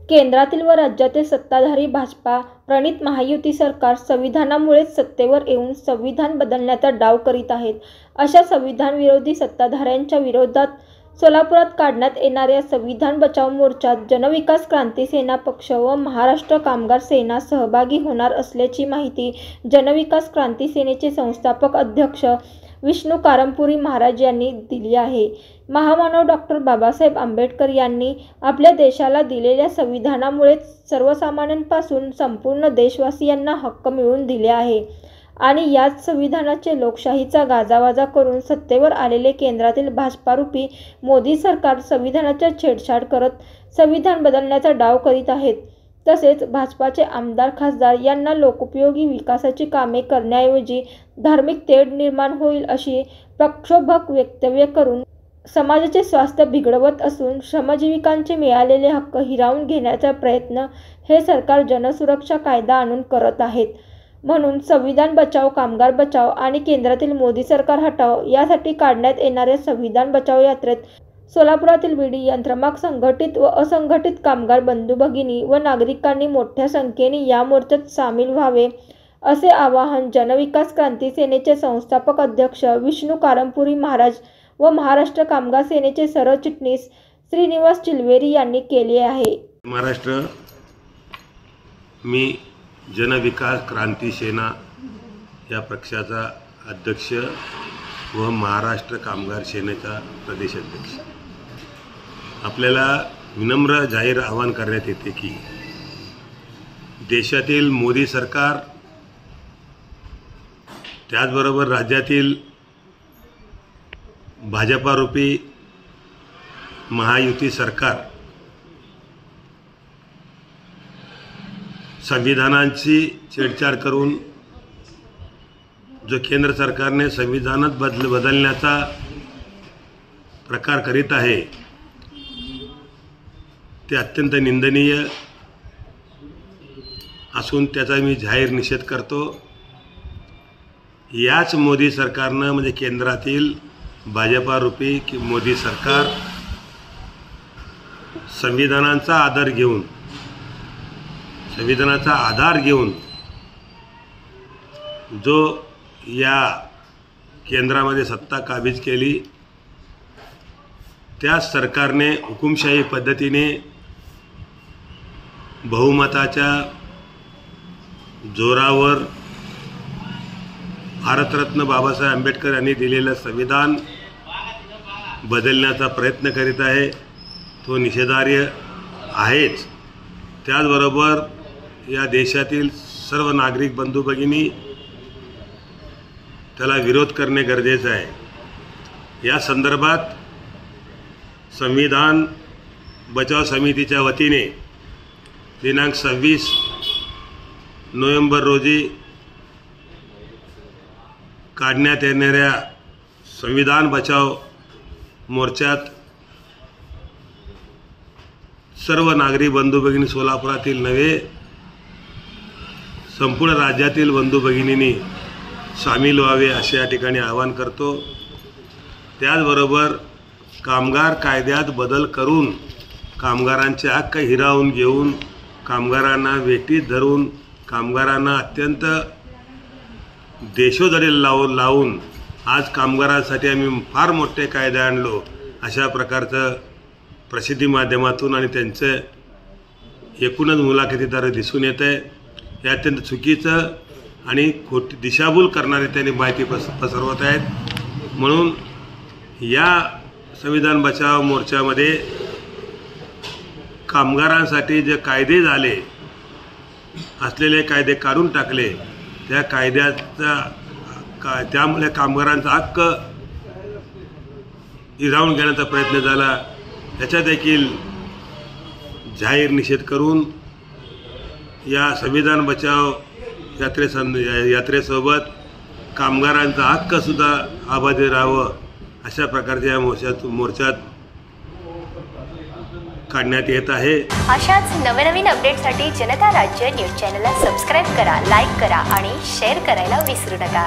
केंद्रातील व राज्यातील सत्ताधारी भाजपा प्रणित महायुती सरकार संविधानामुळेच सत्तेवर येऊन संविधान बदलण्याचा डाव करीत आहेत। अशा संविधान विरोधी सत्ताधाऱ्यांच्या विरोधात सोलापुरात काढण्यात येणाऱ्या संविधान बचाव मोर्चात जनविकास क्रांती सेना पक्ष व महाराष्ट्र कामगार सेना सहभागी होणार असल्याची माहिती जनविकास क्रांती सेनेचे संस्थापक अध्यक्ष विष्णू कारंपुरी महाराज यांनी दिली आहे। महामानव डॉक्टर बाबासाहेब आंबेडकर यांनी आपल्या देशाला दिलेल्या संविधानामुळे सर्वसामान्यांपासून संपूर्ण देशवासियांना हक्क मिळवून दिले आहे आणि याच संविधानाचे लोकशाहीचा गाजावाजा करून सत्तेवर आलेले केंद्रातील भाजपारूपी मोदी सरकार संविधानाच्या छेडछाड करत संविधान बदलण्याचा डाव करीत आहेत। तसेच भाजपाचे आमदार खासदार यांना लोकोपयोगी विकासाची कामे करण्याऐवजी धार्मिक तेढ निर्माण होईल अशी प्रक्षोभक वक्तव्ये करून समाजाचे स्वास्थ्य बिघडवत असून श्रमजीविकांचे मिळालेले हक्क हिरावून घेण्याचा प्रयत्न हे सरकार जनसुरक्षा कायदा आणून करत आहेत। म्हणून संविधान बचाव, कामगार बचाव आणि केंद्रातील मोदी सरकार हटाव यासाठी काढण्यात येणाऱ्या संविधान बचाव यात्रेत सोलापुरातील विडी यंत्रमाग संघटित व असंघटित कामगार बंधू भगिनी व नागरिकांनी मोठ्या संख्येने या मोर्चात सामील व्हावे असे आवाहन जनविकास क्रांती सेनेचे संस्थापक अध्यक्ष विष्णू कारंपुरी महाराज व महाराष्ट्र कामगार सेनेचे सरचिटणीस श्रीनिवास चिलवेरी यांनी केले आहे। महाराष्ट्र मी जनविकास क्रांती सेना या पक्षाचा अध्यक्ष व महाराष्ट्र कामगार सेनेचा प्रदेशाध्यक्ष। आपल्याला विनम्र जाहीर आवाहन करण्यात येते की देशातील मोदी सरकार त्याचबरोबर राज्यातील भाजपारूपी महायुती सरकार संविधानाची छेडछाड करून जो केंद्र सरकारने संविधानात बदलण्याचा प्रकार करीत आहे ते अत्यंत निंदनीय असून त्याचा मी जाहीर निषेध करतो। याच मोदी सरकारनं म्हणजे केंद्रातील भाजपारूपी की मोदी सरकार संविधानाचा आधार घेऊन जो या केंद्रामध्ये सत्ता काबीज केली त्या सरकारने हुकुमशाही पद्धतीने बहुमताच्या जोरावर भारतरत्न बाबासाहेब आंबेडकर यांनी दिलेलं संविधान बदलण्याचा प्रयत्न करीत आहे। तो निषेधार्ह आहेच। त्याचबरोबर या देशातील सर्व नागरिक बंधू भगिनी त्याला विरोध करणे गरजेचे आहे। या संदर्भात संविधान बचाव समितीच्या वतीने दिनांक 26 नोव्हेंबर रोजी काढण्यात येणाऱ्या संविधान बचाव मोर्चात सर्व नागरिक बंधू भगिनी सोलापुरातील नव्हे संपूर्ण राज्यातील बंधू भगिनींनी सामील व्हावे असे या ठिकाणी आवाहन करतो। त्याचबरोबर कामगार कायद्यात बदल करून कामगारांचे हक्क हिरावून घेऊन कामगारांना वेठीत धरून कामगारांना अत्यंत देशोधडी लावून आज कामगारांसाठी आम्ही फार मोठे कायदे आणलो अशा प्रकारचं प्रसिद्धी माध्यमातून आणि त्यांचं एकूणच मुलाखतीद्वारे दिसून येत आहे। हे अत्यंत चुकीचं आणि खोटी दिशाभूल करणारे त्यांनी माहिती पसरवत आहेत। म्हणून या संविधान बचाव मोर्चामध्ये कामगारांसाठी जे कायदे झाले असलेले कायदे काढून टाकले त्या कायद्याचा त्यामुळे कामगारांचा हक्क हिरावून घेण्याचा प्रयत्न झाला याचा देखील जाहीर निषेध करून या संविधान बचाव यात्रेसोबत कामगारांचा हक्कसुद्धा आबादी राहावं अशा प्रकारच्या या मोर्चात काढण्यात येत आहे। अशाच नवनवीन अपडेटसाठी जनता राज्य न्यूज चॅनलला सबस्क्राईब करा, लाईक करा आणि शेअर करायला विसरू नका।